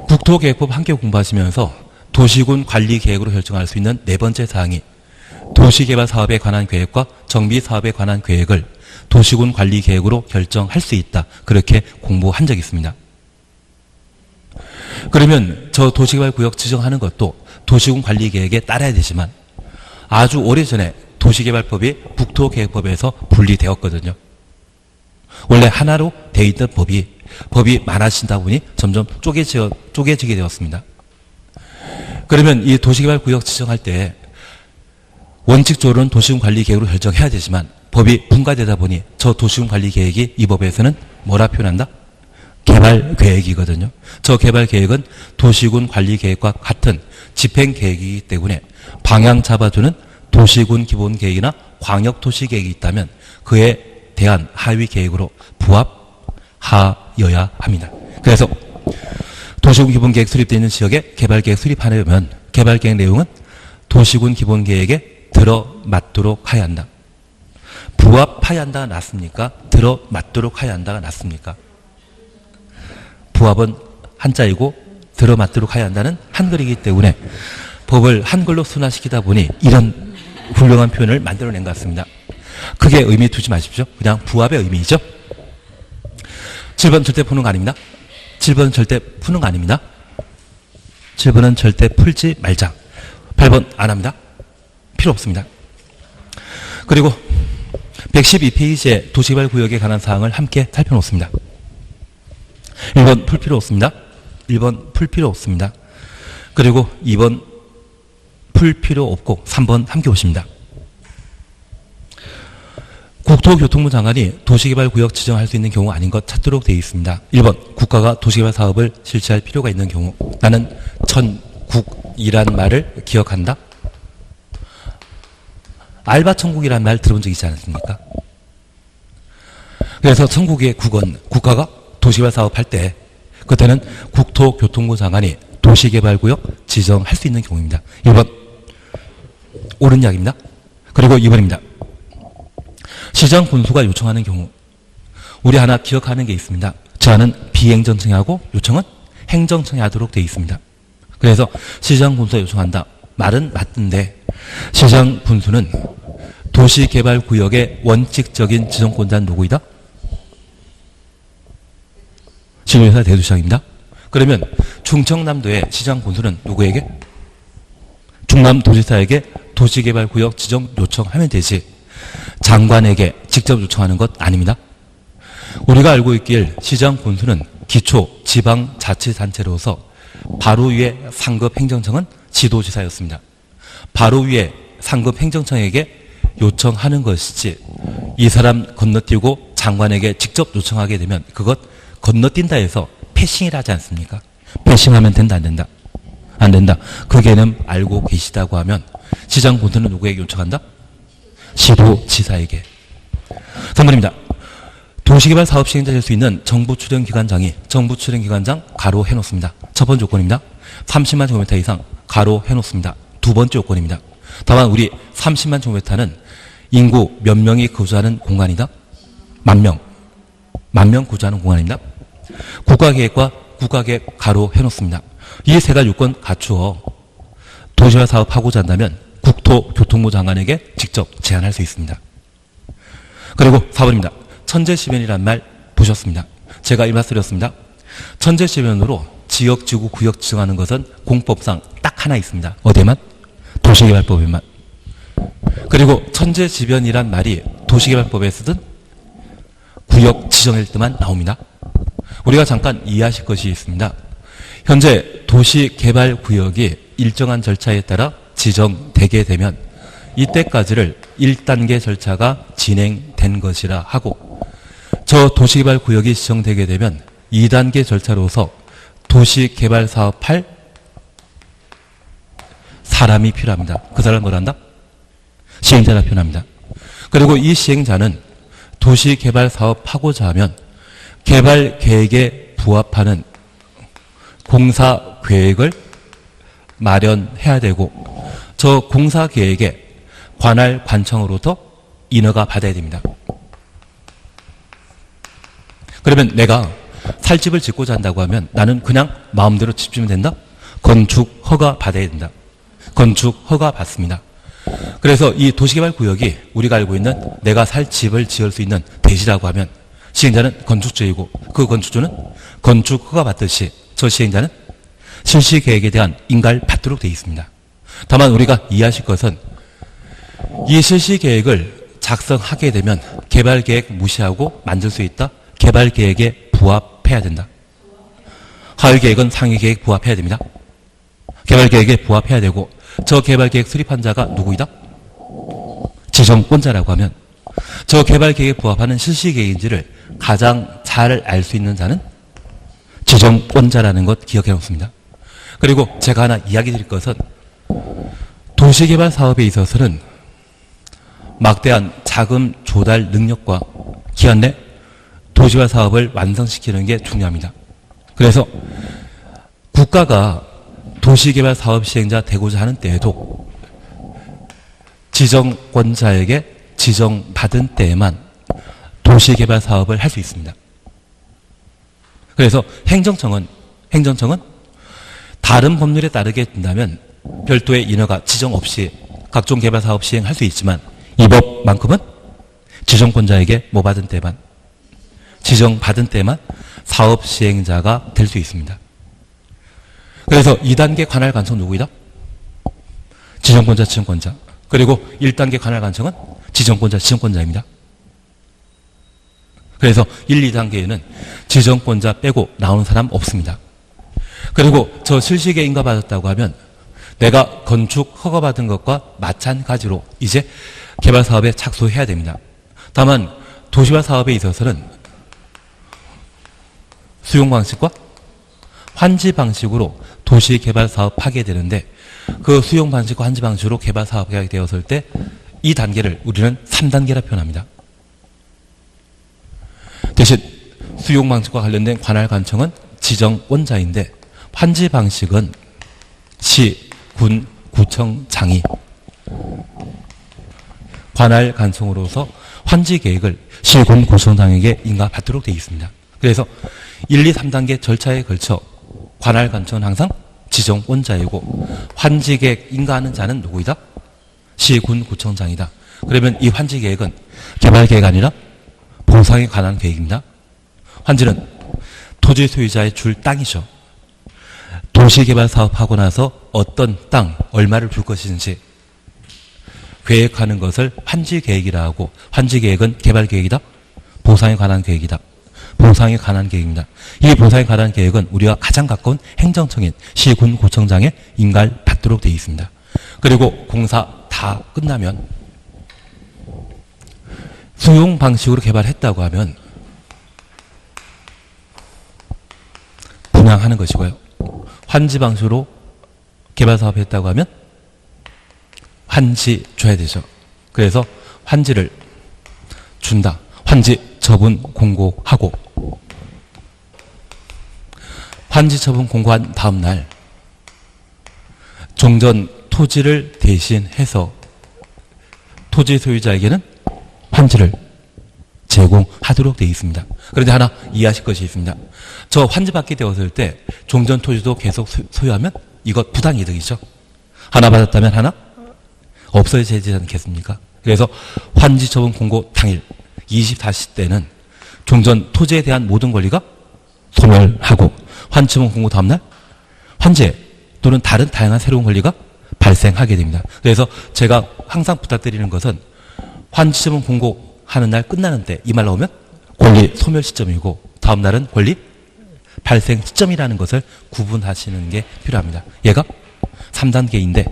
국토계획법 함께 공부하시면서 도시군 관리계획으로 결정할 수 있는 네 번째 사항이 도시개발 사업에 관한 계획과 정비사업에 관한 계획을 도시군 관리계획으로 결정할 수 있다. 그렇게 공부한 적이 있습니다. 그러면 저 도시개발구역 지정하는 것도 도시군 관리계획에 따라야 되지만 아주 오래전에 도시개발법이 국토계획법에서 분리되었거든요. 원래 하나로 되어 있던 법이 많아진다 보니 점점 쪼개지게 되었습니다. 그러면 이 도시개발구역 지정할 때 원칙적으로는 도시군관리계획으로 결정해야 되지만 법이 분가되다 보니 저 도시군관리계획이 이 법에서는 뭐라 표현한다? 개발계획이거든요. 저 개발계획은 도시군관리계획과 같은 집행계획이기 때문에 방향 잡아주는 도시군 기본계획이나 광역도시계획이 있다면 그에 대한 하위계획으로 부합하여야 합니다. 그래서 도시군 기본계획 수립되어 있는 지역에 개발계획 수립하려면 개발계획 내용은 도시군 기본계획에 들어맞도록 해야 한다. 부합해야 한다가 낫습니까? 들어맞도록 해야 한다가 낫습니까? 부합은 한자이고 들어맞도록 해야 한다는 한글이기 때문에 법을 한글로 순화시키다 보니 이런 훌륭한 표현을 만들어낸 것 같습니다. 크게 의미 두지 마십시오. 그냥 부합의 의미이죠. 7번 절대 푸는 거 아닙니다. 7번은 절대 푸는 거 아닙니다. 7번은 절대 풀지 말자. 8번 안 합니다. 필요 없습니다. 그리고 112페이지의 도시개발구역에 관한 사항을 함께 살펴놓습니다. 1번 풀 필요 없습니다. 1번 풀 필요 없습니다. 그리고 2번 풀 필요 없고 3번 함께 보십니다. 국토교통부 장관이 도시개발구역 지정할 수 있는 경우 아닌 것 찾도록 되어 있습니다. 1번 국가가 도시개발 사업을 실시할 필요가 있는 경우 나는 천국이란 말을 기억한다. 알바천국이란 말 들어본 적 있지 않습니까? 그래서 천국의 국은 국가가 도시개발 사업할 때 그때는 국토교통부 장관이 도시개발구역 지정할 수 있는 경우입니다. 1번 옳은 이야기입니다. 그리고 2번입니다. 시장 군수가 요청하는 경우 우리 하나 기억하는 게 있습니다. 제안은 비행정청이 하고 요청은 행정청이 하도록 되어 있습니다. 그래서 시장 군수가 요청한다. 말은 맞던데 시장 군수는 도시개발구역의 원칙적인 지정권자는 누구이다? 시도지사 대도시장입니다. 그러면 충청남도의 시장 군수는 누구에게? 충남도지사에게 도시개발구역 지정 요청하면 되지 장관에게 직접 요청하는 것 아닙니다. 우리가 알고 있길 시장 군수는 기초 지방자치단체로서 바로 위에 상급 행정청은 지도지사였습니다. 바로 위에 상급 행정청에게 요청하는 것이지 이 사람 건너뛰고 장관에게 직접 요청하게 되면 그것 건너뛴다 해서 패싱이라 하지 않습니까? 패싱하면 된다 안 된다? 안 된다. 그 개념 알고 계시다고 하면 시장 군수는 누구에게 요청한다? 시도지사에게. 3번입니다. 도시개발 사업 시행자 될 수 있는 정부 출연 기관장이 정부 출연 기관장 가로 해놓습니다. 첫 번째 조건입니다. 30만 제곱미터 이상 가로 해놓습니다. 두 번째 조건입니다. 다만 우리 30만 제곱미터는 인구 몇 명이 거주하는 공간이다? 만 명 거주하는 공간입니다. 국가계획과 국가계획 가로 해놓습니다. 이 세 가지 요건 갖추어 도시화 사업하고자 한다면 국토교통부 장관에게 직접 제안할 수 있습니다. 그리고 4번입니다. 천재지변이란 말 보셨습니다. 제가 이 말씀드렸습니다. 천재지변으로 지역, 지구, 구역 지정하는 것은 공법상 딱 하나 있습니다. 어디에만? 도시개발법에만. 그리고 천재지변이란 말이 도시개발법에 쓰든 구역 지정일 때만 나옵니다. 우리가 잠깐 이해하실 것이 있습니다. 현재 도시개발구역이 일정한 절차에 따라 지정되게 되면 이때까지를 1단계 절차가 진행된 것이라 하고, 저 도시개발구역이 지정되게 되면 2단계 절차로서 도시개발사업할 사람이 필요합니다. 그 사람은 뭐란다? 시행자가 필요합니다. 그리고 이 시행자는 도시개발사업하고자 하면 개발계획에 부합하는 공사계획을 마련해야 되고, 저 공사계획에 관할 관청으로부터 인허가 받아야 됩니다. 그러면 내가 살집을 짓고자 한다고 하면 나는 그냥 마음대로 집 지으면 된다? 건축 허가 받아야 된다. 건축 허가 받습니다. 그래서 이 도시개발구역이 우리가 알고 있는 내가 살 집을 지을 수 있는 대지라고 하면 시행자는 건축주이고 그 건축주는 건축 허가 받듯이 저 시행자는 실시계획에 대한 인가를 받도록 되어 있습니다. 다만 우리가 이해하실 것은 이 실시계획을 작성하게 되면 개발계획 무시하고 만들 수 있다? 개발계획에 부합해야 된다. 하위계획은 상위계획 부합해야 됩니다. 개발계획에 부합해야 되고, 저 개발계획 수립한 자가 누구이다? 지정권자라고 하면 저 개발계획에 부합하는 실시계획인지를 가장 잘 알 수 있는 자는 지정권자라는 것 기억해 놓습니다. 그리고 제가 하나 이야기 드릴 것은 도시개발 사업에 있어서는 막대한 자금 조달 능력과 기한 내 도시개발 사업을 완성시키는 게 중요합니다. 그래서 국가가 도시개발 사업 시행자 되고자 하는 때에도 지정권자에게 지정받은 때에만 도시개발 사업을 할 수 있습니다. 그래서 행정청은 다른 법률에 따르게 된다면 별도의 인허가 지정 없이 각종 개발 사업 시행할 수 있지만 이 법만큼은 지정권자에게 받은 때만, 지정받은 때만 사업 시행자가 될 수 있습니다. 그래서 2단계 관할 관청 누구이다? 지정권자, 지정권자. 그리고 1단계 관할 관청은 지정권자, 지정권자입니다. 그래서 1, 2단계에는 지정권자 빼고 나오는 사람 없습니다. 그리고 저 실시계 인가받았다고 하면 내가 건축 허가받은 것과 마찬가지로 이제 개발 사업에 착수해야 됩니다. 다만 도시화 사업에 있어서는 수용 방식과 환지 방식으로 도시 개발 사업 하게 되는데, 그 수용 방식과 환지 방식으로 개발 사업이 하게 되었을 때 이 단계를 우리는 3단계라 표현합니다. 대신 수용 방식과 관련된 관할 관청은 지정권자인데 환지 방식은 시, 군, 구청장이 관할 관청으로서 환지 계획을 시, 군, 구청장에게 인가받도록 되어 있습니다. 그래서 1, 2, 3단계 절차에 걸쳐 관할 관청은 항상 지정권자이고 환지 계획 인가하는 자는 누구이다? 시, 군, 구청장이다. 그러면 이 환지 계획은 개발 계획 아니라 보상에 관한 계획입니다. 환지는 토지 소유자의 줄 땅이죠. 도시개발 사업하고 나서 어떤 땅, 얼마를 줄 것인지 계획하는 것을 환지 계획이라 하고, 환지 계획은 개발 계획이다? 보상에 관한 계획이다. 보상에 관한 계획입니다. 이 보상에 관한 계획은 우리가 가장 가까운 행정청인 시, 군, 구청장의 인가를 받도록 되어 있습니다. 그리고 공사 다 끝나면 수용 방식으로 개발했다고 하면 분양하는 것이고요. 환지 방식으로 개발 사업했다고 하면 환지 줘야 되죠. 그래서 환지를 준다. 환지 처분 공고하고 환지 처분 공고한 다음 날 종전 토지를 대신해서 토지 소유자에게는 환지를 제공하도록 되어 있습니다. 그런데 하나 이해하실 것이 있습니다. 저 환지받게 되었을 때 종전 토지도 계속 소유하면 이것 부당이득이죠. 하나 받았다면 하나 없어지지 않겠습니까? 그래서 환지 처분 공고 당일 24시 때는 종전 토지에 대한 모든 권리가 소멸하고 환지 처분 공고 다음날 환지 또는 다른 다양한 새로운 권리가 발생하게 됩니다. 그래서 제가 항상 부탁드리는 것은 환지 처분 공고하는 날 끝나는 때 이 말 나오면 권리 소멸 시점이고 다음 날은 권리 발생 시점이라는 것을 구분하시는 게 필요합니다. 얘가 3단계인데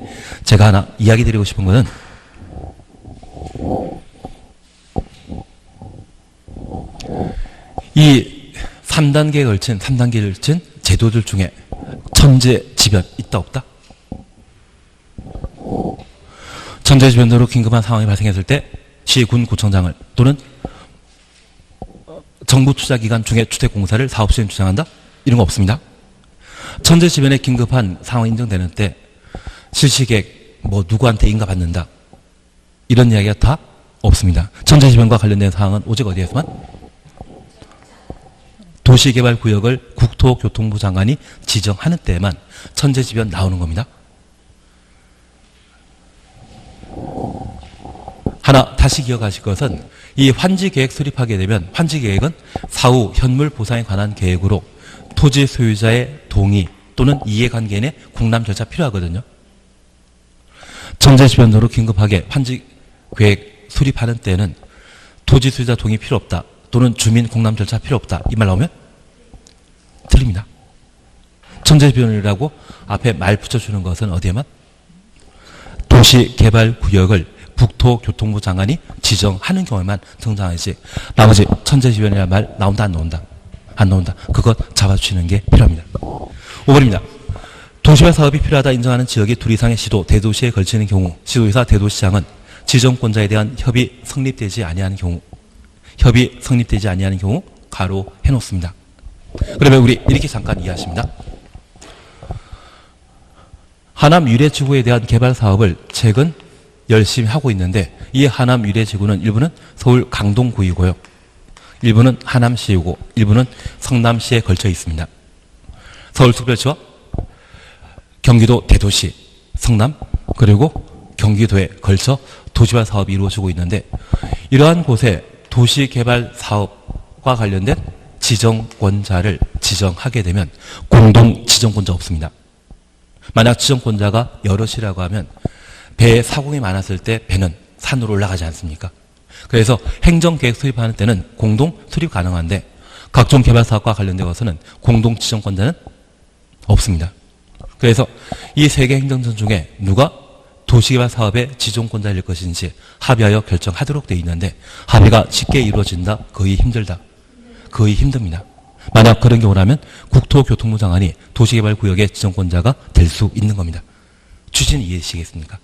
제가 하나 이야기 드리고 싶은 것은 이 3단계에 걸친 3단계를 걸친 제도들 중에 천재지변 있다 없다? 천재지변으로 긴급한 상황이 발생했을 때 시, 군, 구청장을 또는 정부 투자기관 중에 주택공사를 사업시행 주장한다? 이런 거 없습니다. 천재지변에 긴급한 상황이 인정되는 때 실시계획 뭐 누구한테 인가 받는다 이런 이야기가 다 없습니다. 천재지변과 관련된 사항은 오직 어디에서만? 도시개발구역을 국토교통부 장관이 지정하는 때에만 천재지변 나오는 겁니다. 하나 다시 기억하실 것은 이 환지계획 수립하게 되면 환지계획은 사후 현물 보상에 관한 계획으로 토지 소유자의 동의 또는 이해관계인의 공람 절차 필요하거든요. 천재지변으로 긴급하게 환지계획 수립하는 때는 토지 소유자 동의 필요 없다 또는 주민 공람 절차 필요 없다 이 말 나오면 틀립니다. 천재지변이라고 앞에 말 붙여주는 것은 어디에만? 도시개발구역을 국토교통부 장관이 지정하는 경우에만 등장하지 나머지 천재지변이라는 말 나온다 안 나온다? 안 나온다. 그것 잡아주시는 게 필요합니다. 5번입니다. 도시화 사업이 필요하다 인정하는 지역이 둘 이상의 시도, 대도시에 걸치는 경우 시도의사, 대도시장은 지정권자에 대한 협의 성립되지 아니하는 경우 가로 해놓습니다. 그러면 우리 이렇게 잠깐 이해하십니다. 하남 유래지구에 대한 개발 사업을 최근 열심히 하고 있는데 이 하남 유래지구는 일부는 서울 강동구이고요. 일부는 하남시이고 일부는 성남시에 걸쳐 있습니다. 서울특별시와 경기도 대도시, 성남 그리고 경기도에 걸쳐 도시개발 사업이 이루어지고 있는데 이러한 곳에 도시개발 사업과 관련된 지정권자를 지정하게 되면 공동 지정권자 없습니다. 만약 지정권자가 여럿이라고 하면 배에 사공이 많았을 때 배는 산으로 올라가지 않습니까? 그래서 행정계획 수립하는 때는 공동 수립 가능한데 각종 개발 사업과 관련된 것은 공동 지정권자는 없습니다. 그래서 이 세 개 행정처 중에 누가 도시개발 사업의 지정권자일 것인지 합의하여 결정하도록 되어 있는데 합의가 쉽게 이루어진다? 거의 힘들다? 거의 힘듭니다. 만약 그런 경우라면 국토교통부 장관이 도시개발구역의 지정권자가 될 수 있는 겁니다. 취지는 이해하시겠습니까?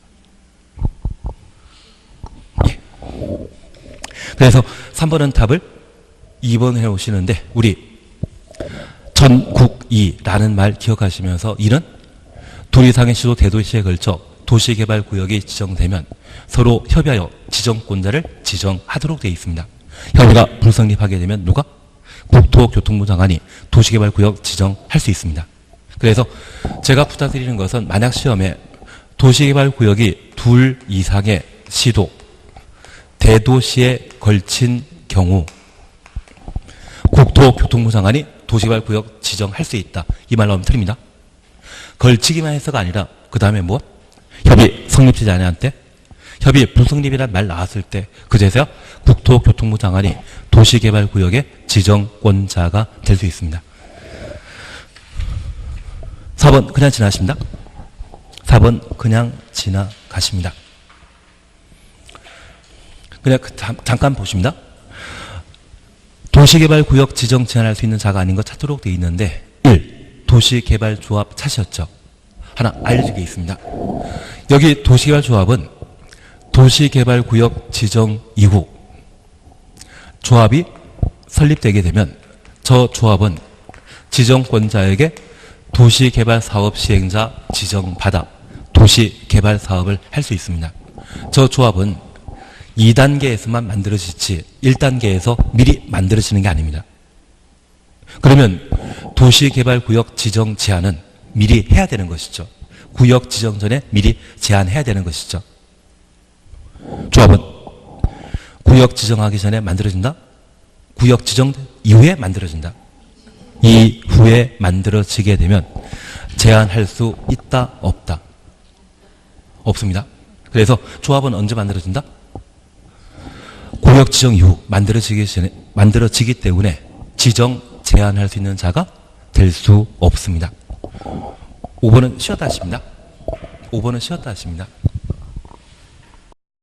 예. 그래서 3번은 답을 2번 해오시는데 우리 전국이라는 말 기억하시면서 이는 둘 이상의 시도 대도시에 걸쳐 도시개발구역이 지정되면 서로 협의하여 지정권자를 지정하도록 되어 있습니다. 협의가 불성립하게 되면 누가? 국토교통부 장관이 도시개발구역 지정할 수 있습니다. 그래서 제가 부탁드리는 것은 만약 시험에 도시개발구역이 둘 이상의 시도, 대도시에 걸친 경우 국토교통부 장관이 도시개발구역 지정할 수 있다. 이 말 나오면 틀립니다. 걸치기만 해서가 아니라 그 다음에 뭐? 협의 성립되지 않을 때? 협의 불성립이라는 말 나왔을 때 그제서야 국토교통부 장관이 도시개발구역의 지정권자가 될 수 있습니다. 4번 그냥 지나십니다. 4번 그냥 지나가십니다. 그냥 잠깐 보십니다. 도시개발구역 지정 제한할 수 있는 자가 아닌 것 찾도록 되어 있는데 1. 도시개발조합 찾으셨죠? 하나 알려진 게 있습니다. 여기 도시개발조합은 도시개발구역 지정 이후 조합이 설립되게 되면 저 조합은 지정권자에게 도시개발사업 시행자 지정받아 도시개발사업을 할 수 있습니다. 저 조합은 2단계에서만 만들어지지 1단계에서 미리 만들어지는 게 아닙니다. 그러면 도시개발구역 지정 제한은 미리 해야 되는 것이죠. 구역 지정 전에 미리 제한해야 되는 것이죠. 조합은 구역 지정하기 전에 만들어진다? 구역 지정 이후에 만들어진다. 이후에 만들어지게 되면 제한할 수 있다? 없다? 없습니다. 그래서 조합은 언제 만들어진다? 구역 지정 이후 만들어지기 때문에 지정 제한할 수 있는 자가 될 수 없습니다. 5번은 쉬었다 하십니다. 5번은 쉬었다 하십니다.